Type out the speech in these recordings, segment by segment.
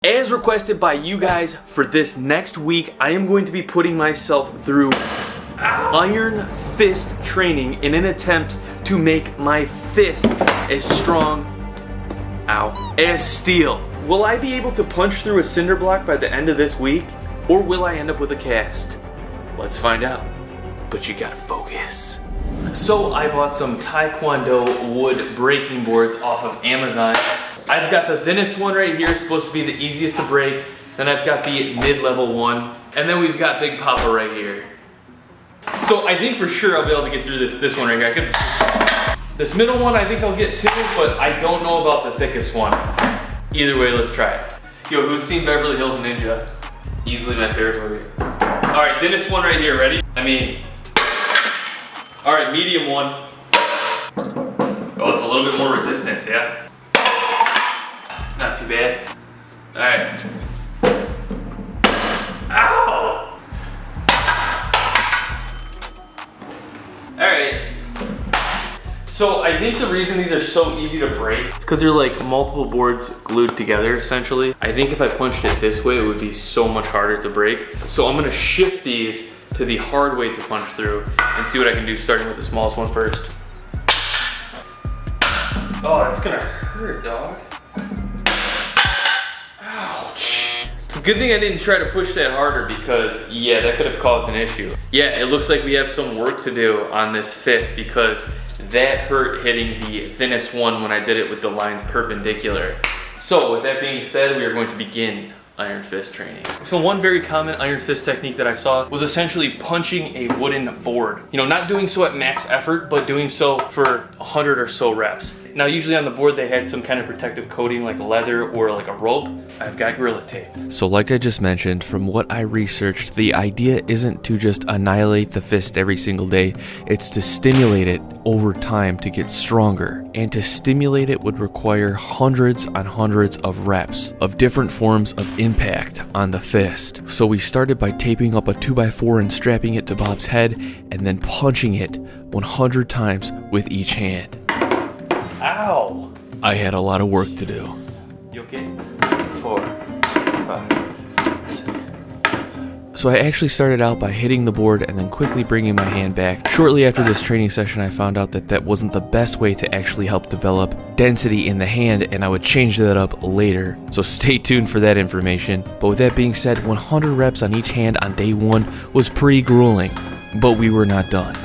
As requested by you guys, for this next week, I am going to be putting myself through iron fist training in an attempt to make my fists as strong, as steel. Will I be able to punch through a cinder block by the end of this week, or will I end up with a cast? Let's find out, but you gotta focus. So I bought some Taekwondo wood breaking boards off of Amazon. I've got the thinnest one right here, supposed to be the easiest to break. Then I've got the mid-level one. And then we've got Big Papa right here. So I think for sure I'll be able to get through this one right here. This middle one I think I'll get too, but I don't know about the thickest one. Either way, let's try it. Yo, who's seen Beverly Hills Ninja? Easily my favorite movie. All right, thinnest one right here, ready? All right, medium one. Oh, it's a little bit more resistance, yeah? Not too bad. All right. Ow! All right. So I think the reason these are so easy to break is because they're like multiple boards glued together, essentially. I think if I punched it this way, it would be so much harder to break. So I'm gonna shift these to the hard way to punch through and see what I can do, starting with the smallest one first. Oh, that's gonna hurt, dog. It's a good thing I didn't try to push that harder because, yeah, that could have caused an issue. Yeah, it looks like we have some work to do on this fist because that hurt hitting the thinnest one when I did it with the lines perpendicular. So with that being said, we are going to begin iron fist training. So one very common iron fist technique that I saw was essentially punching a wooden board. You know, not doing so at max effort, but doing so for 100 or so reps. Now usually on the board they had some kind of protective coating like leather or like a rope. I've got Gorilla Tape. So like I just mentioned, from what I researched, the idea isn't to just annihilate the fist every single day, it's to stimulate it over time to get stronger. And to stimulate it would require hundreds on hundreds of reps of different forms of impact on the fist. So we started by taping up a 2x4 and strapping it to Bob's head and then punching it 100 times with each hand. Ow! I had a lot of work to do. You okay? 4, 5. So I actually started out by hitting the board and then quickly bringing my hand back. Shortly after this training session, I found out that that wasn't the best way to actually help develop density in the hand, and I would change that up later. So stay tuned for that information. But with that being said, 100 reps on each hand on day one was pretty grueling, but we were not done.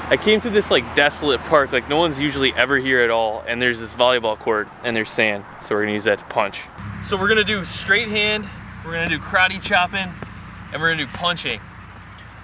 I came to this like desolate park, like no one's usually ever here at all, and there's this volleyball court and there's sand, so we're gonna use that to punch. So we're gonna do straight hand, we're gonna do karate chopping, and we're gonna do punching.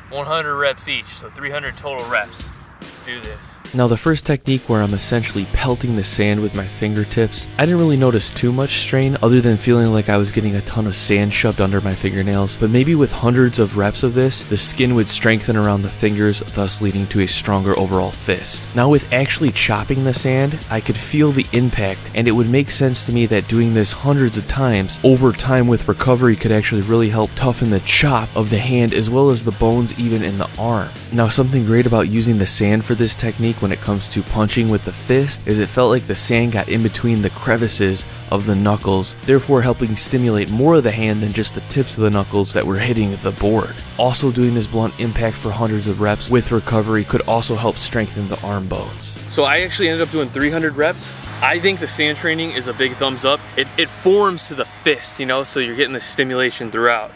100 reps each, so 300 total reps. Let's do this. Now the first technique, where I'm essentially pelting the sand with my fingertips, I didn't really notice too much strain other than feeling like I was getting a ton of sand shoved under my fingernails, but maybe with hundreds of reps of this, the skin would strengthen around the fingers, thus leading to a stronger overall fist. Now with actually chopping the sand, I could feel the impact, and it would make sense to me that doing this hundreds of times over time with recovery could actually really help toughen the chop of the hand as well as the bones even in the arm. Now something great about using the sand for this technique when it comes to punching with the fist is it felt like the sand got in between the crevices of the knuckles, therefore helping stimulate more of the hand than just the tips of the knuckles that were hitting the board. Also, doing this blunt impact for hundreds of reps with recovery could also help strengthen the arm bones. So I actually ended up doing 300 reps. I think the sand training is a big thumbs up. It forms to the fist, you know, so you're getting the stimulation throughout.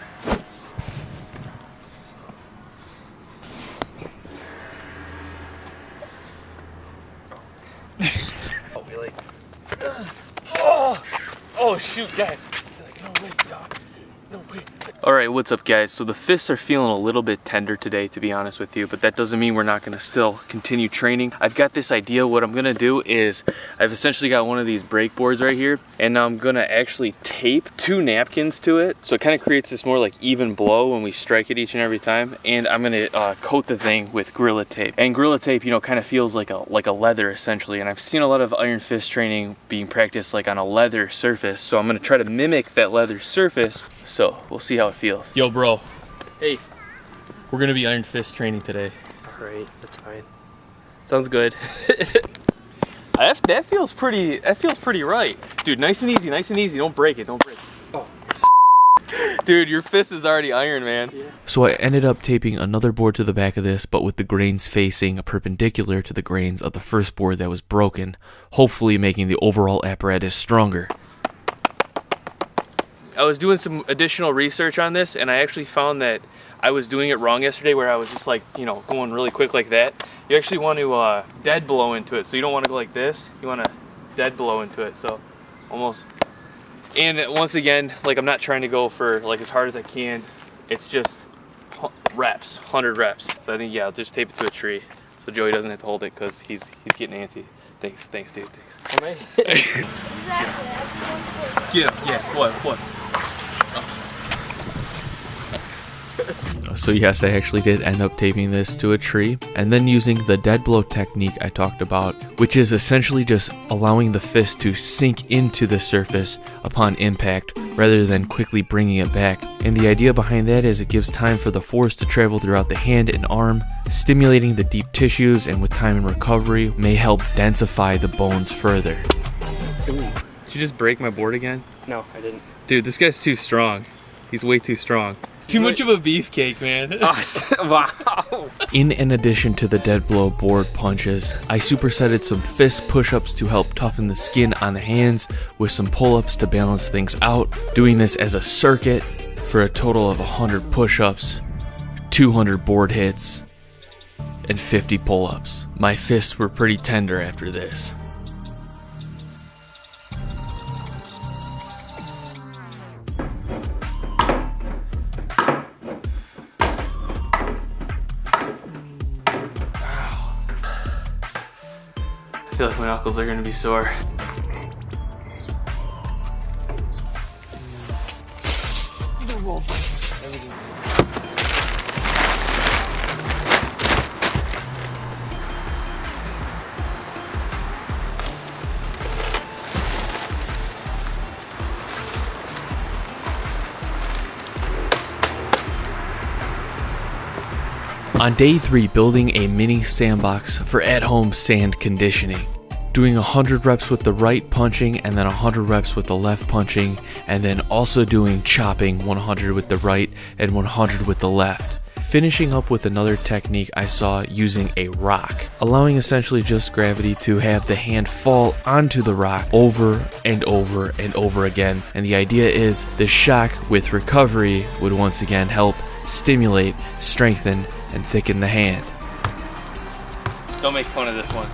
Oh shoot, guys. No way, dog. No way. Alright, what's up guys? So the fists are feeling a little bit tender today, to be honest with you, but that doesn't mean we're not gonna still continue training. I've got this idea. What I'm gonna do is I've essentially got one of these break boards right here, and now I'm gonna actually tape 2 napkins to it, so it kind of creates this more like even blow when we strike it each and every time. And I'm gonna coat the thing with Gorilla Tape. And Gorilla Tape, you know, kind of feels like a leather essentially, and I've seen a lot of iron fist training being practiced like on a leather surface, so I'm gonna try to mimic that leather surface. So we'll see how it feels. Yo bro. Hey. We're gonna be iron fist training today. Alright, that's fine. Sounds good. that feels pretty right. Dude, nice and easy, don't break it, don't break it. Oh. Dude, your fist is already iron, man. Yeah. So I ended up taping another board to the back of this, but with the grains facing perpendicular to the grains of the first board that was broken, hopefully making the overall apparatus stronger. I was doing some additional research on this, and I actually found that I was doing it wrong yesterday, where I was just like, you know, going really quick like that. You actually want to dead blow into it, so you don't want to go like this. You want to dead blow into it, so almost. And once again, like, I'm not trying to go for like as hard as I can. It's just reps, 100 reps. So I think, yeah, I'll just tape it to a tree so Joey doesn't have to hold it, because he's getting antsy. Thanks, dude, thanks. Yeah, what? So yes, I actually did end up taping this to a tree, and then using the dead blow technique I talked about, which is essentially just allowing the fist to sink into the surface upon impact rather than quickly bringing it back. And the idea behind that is it gives time for the force to travel throughout the hand and arm, stimulating the deep tissues, and with time and recovery may help densify the bones further. Ooh. Did you just break my board again? No, I didn't. Dude, this guy's too strong. He's way too strong. Too much of a beefcake, man. Wow. In addition to the dead blow board punches, I supersetted some fist push-ups to help toughen the skin on the hands with some pull-ups to balance things out, doing this as a circuit for a total of 100 push-ups, 200 board hits, and 50 pull-ups. My fists were pretty tender after this. I feel like my knuckles are gonna be sore. On day 3, building a mini sandbox for at-home sand conditioning. Doing 100 reps with the right punching, and then 100 reps with the left punching, and then also doing chopping, 100 with the right and 100 with the left. Finishing up with another technique I saw using a rock, allowing essentially just gravity to have the hand fall onto the rock over and over and over again. And the idea is the shock with recovery would once again help stimulate, strengthen, and thicken the hand. Don't make fun of this one.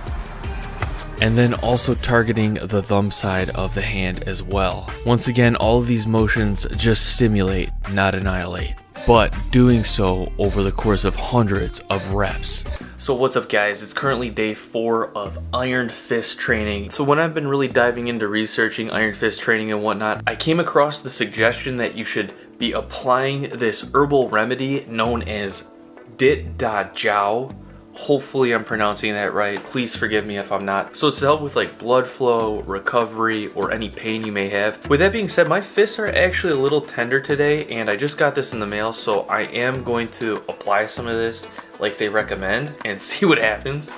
And then also targeting the thumb side of the hand as well. Once again, all of these motions just stimulate, not annihilate, but doing so over the course of hundreds of reps. So what's up, guys? It's currently day 4 of Iron Fist training. So when I've been really diving into researching Iron Fist training and whatnot, I came across the suggestion that you should be applying this herbal remedy known as Dit Da Jiao. Hopefully I'm pronouncing that right. Please forgive me if I'm not. So it's to help with like blood flow, recovery, or any pain you may have. With that being said, my fists are actually a little tender today, and I just got this in the mail, so I am going to apply some of this like they recommend and see what happens.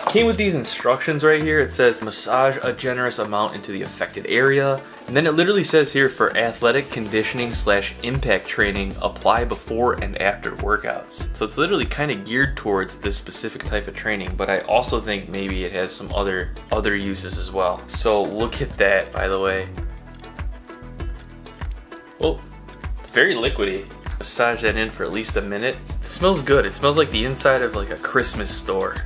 Came with these instructions right here. It says massage a generous amount into the affected area. And then it literally says here, for athletic conditioning / impact training, apply before and after workouts. So it's literally kind of geared towards this specific type of training, but I also think maybe it has some other uses as well. So look at that, by the way. Oh, it's very liquidy. Massage that in for at least a minute. It smells good. It smells like the inside of like a Christmas store.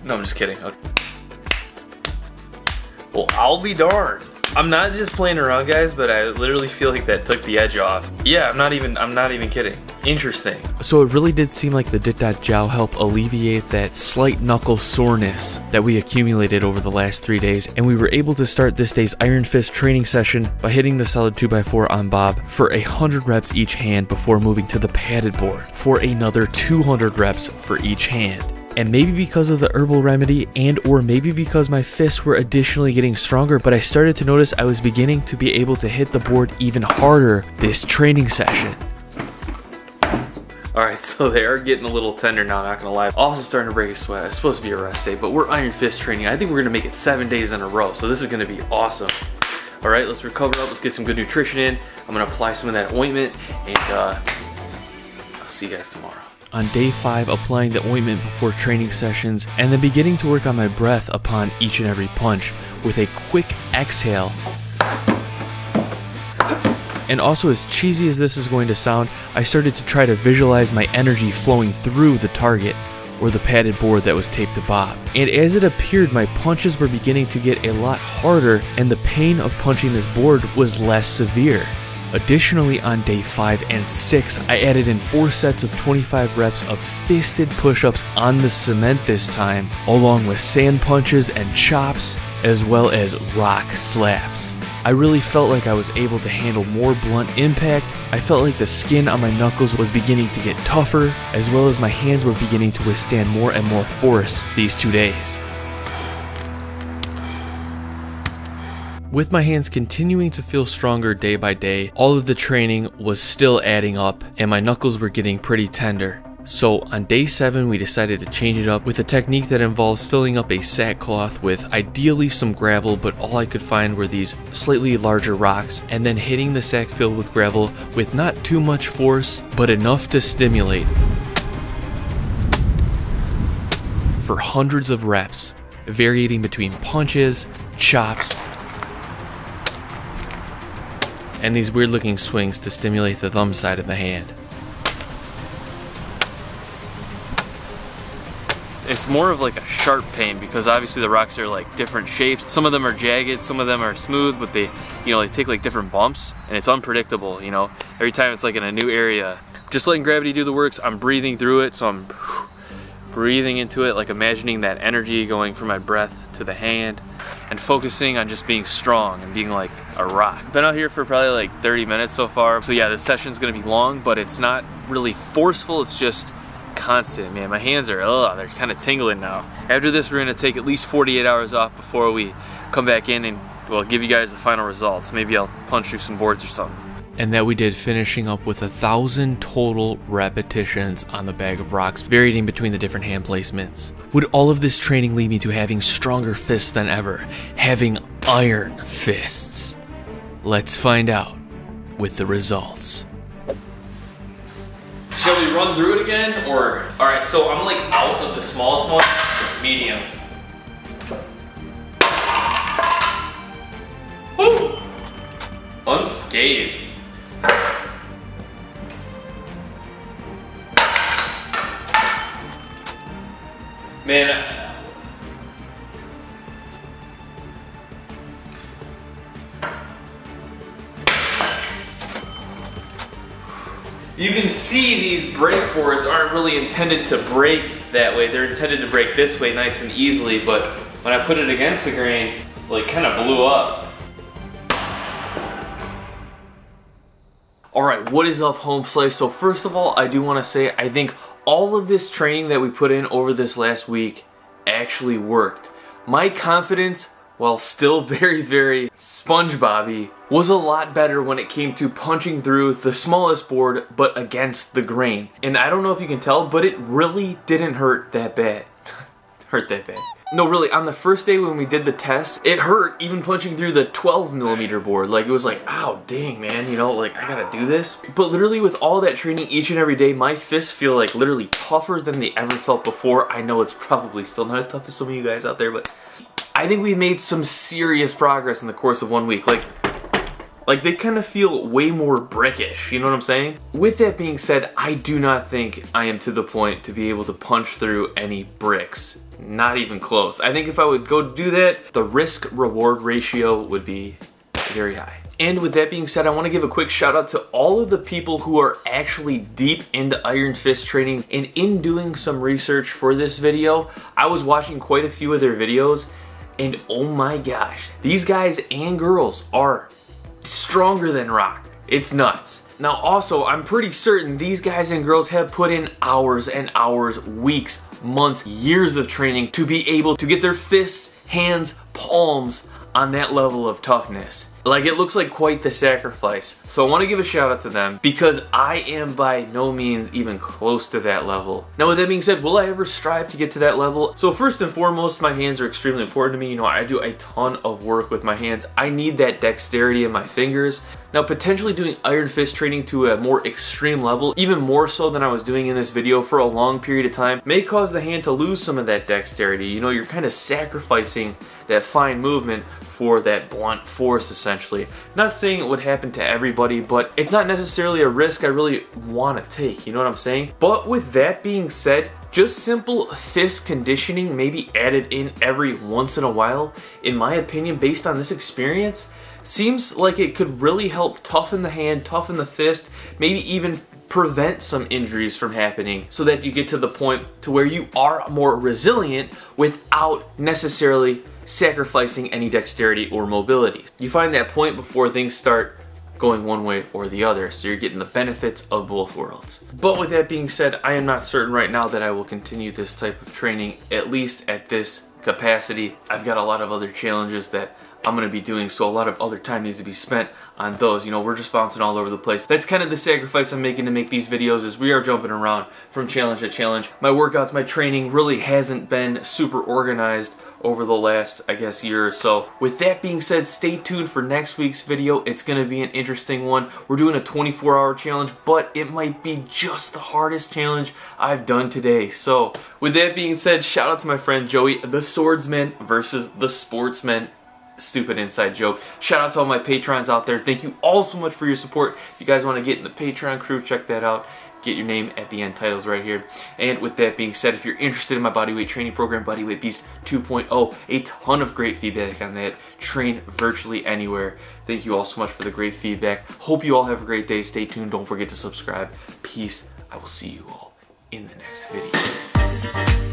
No, I'm just kidding. Okay. Well, I'll be darned. I'm not just playing around, guys, but I literally feel like that took the edge off. Yeah, I'm not even kidding. Interesting. So it really did seem like the Dit Da Jiao helped alleviate that slight knuckle soreness that we accumulated over the last 3 days, and we were able to start this day's Iron Fist training session by hitting the solid 2x4 on Bob for 100 reps each hand before moving to the padded board for another 200 reps for each hand. And maybe because of the herbal remedy, and or maybe because my fists were additionally getting stronger, but I started to notice I was beginning to be able to hit the board even harder this training session. Alright, so they are getting a little tender now, not gonna lie. Also starting to break a sweat. It's supposed to be a rest day, but we're iron fist training. I think we're gonna make it 7 days in a row, so this is gonna be awesome. Alright, let's recover up, let's get some good nutrition in. I'm gonna apply some of that ointment, and I'll see you guys tomorrow. On day 5, applying the ointment before training sessions, and then beginning to work on my breath upon each and every punch with a quick exhale. And also, as cheesy as this is going to sound, I started to try to visualize my energy flowing through the target, or the padded board that was taped to Bob. And as it appeared, my punches were beginning to get a lot harder, and the pain of punching this board was less severe. Additionally, on day 5 and 6, I added in 4 sets of 25 reps of fisted push-ups on the cement this time, along with sand punches and chops, as well as rock slaps. I really felt like I was able to handle more blunt impact. I felt like the skin on my knuckles was beginning to get tougher, as well as my hands were beginning to withstand more and more force these 2 days. With my hands continuing to feel stronger day by day, all of the training was still adding up, and my knuckles were getting pretty tender. So on day 7, we decided to change it up with a technique that involves filling up a sackcloth with ideally some gravel, but all I could find were these slightly larger rocks, and then hitting the sack filled with gravel with not too much force, but enough to stimulate for hundreds of reps, varying between punches, chops, and these weird looking swings to stimulate the thumb side of the hand. It's more of like a sharp pain because obviously the rocks are like different shapes. Some of them are jagged, some of them are smooth, but they take like different bumps, and it's unpredictable, you know. Every time it's like in a new area. Just letting gravity do the works. I'm breathing through it, so I'm breathing into it, like imagining that energy going from my breath to the hand, and focusing on just being strong and being like a rock. Been out here for probably like 30 minutes so far. So yeah, this session's gonna be long, but it's not really forceful, it's just constant. Man, my hands are, they're kind of tingling now. After this, we're gonna take at least 48 hours off before we come back in and, well, give you guys the final results. Maybe I'll punch through some boards or something. And that we did, finishing up with 1,000 total repetitions on the bag of rocks, varying between the different hand placements. Would all of this training lead me to having stronger fists than ever, having iron fists? Let's find out with the results. Shall we run through it again, or? All right, so I'm like out of the smallest one, medium. Woo! Unscathed. Man, you can see these brake boards aren't really intended to break that way. They're intended to break this way nice and easily, but when I put it against the grain, like, kind of blew up. Alright, what is up, home slice? So first of all, I do want to say I think all of this training that we put in over this last week actually worked. My confidence, while still very, very SpongeBob-y, was a lot better when it came to punching through the smallest board but against the grain. And I don't know if you can tell, but it really didn't hurt that bad. Hurt that bad. No, really, on the first day when we did the test, it hurt even punching through the 12mm board. Like, it was like, ow, dang, man, you know, like, I gotta do this. But literally with all that training each and every day, my fists feel like literally tougher than they ever felt before. I know it's probably still not as tough as some of you guys out there, but I think we made some serious progress in the course of 1 week. Like they kind of feel way more brickish, you know what I'm saying? With that being said, I do not think I am to the point to be able to punch through any bricks. Not even close. I think if I would go do that, the risk-reward ratio would be very high. And with that being said, I want to give a quick shout out to all of the people who are actually deep into Iron Fist training. And in doing some research for this video, I was watching quite a few of their videos, and oh my gosh, these guys and girls are stronger than rock. It's nuts. Now also, I'm pretty certain these guys and girls have put in hours and hours, weeks, months, years of training to be able to get their fists, hands, palms on that level of toughness. Like, it looks like quite the sacrifice. So I want to give a shout out to them because I am by no means even close to that level. Now with that being said, will I ever strive to get to that level? So first and foremost, my hands are extremely important to me. You know, I do a ton of work with my hands. I need that dexterity in my fingers. Now potentially doing iron fist training to a more extreme level, even more so than I was doing in this video for a long period of time, may cause the hand to lose some of that dexterity. You know, you're kind of sacrificing that fine movement for that blunt force essentially. Not saying it would happen to everybody, but it's not necessarily a risk I really want to take, you know what I'm saying? But with that being said, just simple fist conditioning, maybe added in every once in a while, in my opinion, based on this experience, seems like it could really help toughen the hand, toughen the fist, maybe even prevent some injuries from happening so that you get to the point to where you are more resilient without necessarily sacrificing any dexterity or mobility. You find that point before things start going one way or the other, so you're getting the benefits of both worlds. But with that being said, I am not certain right now that I will continue this type of training, at least at this capacity. I've got a lot of other challenges that I'm going to be doing, so a lot of other time needs to be spent on those. You know, we're just bouncing all over the place. That's kind of the sacrifice I'm making to make these videos, is we are jumping around from challenge to challenge. My workouts, my training really hasn't been super organized over the last, I guess, year or so. With that being said, stay tuned for next week's video. It's going to be an interesting one. We're doing a 24-hour challenge, but it might be just the hardest challenge I've done today. So with that being said, shout out to my friend Joey, the swordsman versus the sportsman. Stupid inside joke. Shout out to all my patrons out there. Thank you all so much for your support. If you guys want to get in the Patreon crew, check that out. Get your name at the end, titles right here. And with that being said, if you're interested in my bodyweight training program, Bodyweight Beast 2.0, a ton of great feedback on that. Train virtually anywhere. Thank you all so much for the great feedback. Hope you all have a great day. Stay tuned. Don't forget to subscribe. Peace. I will see you all in the next video.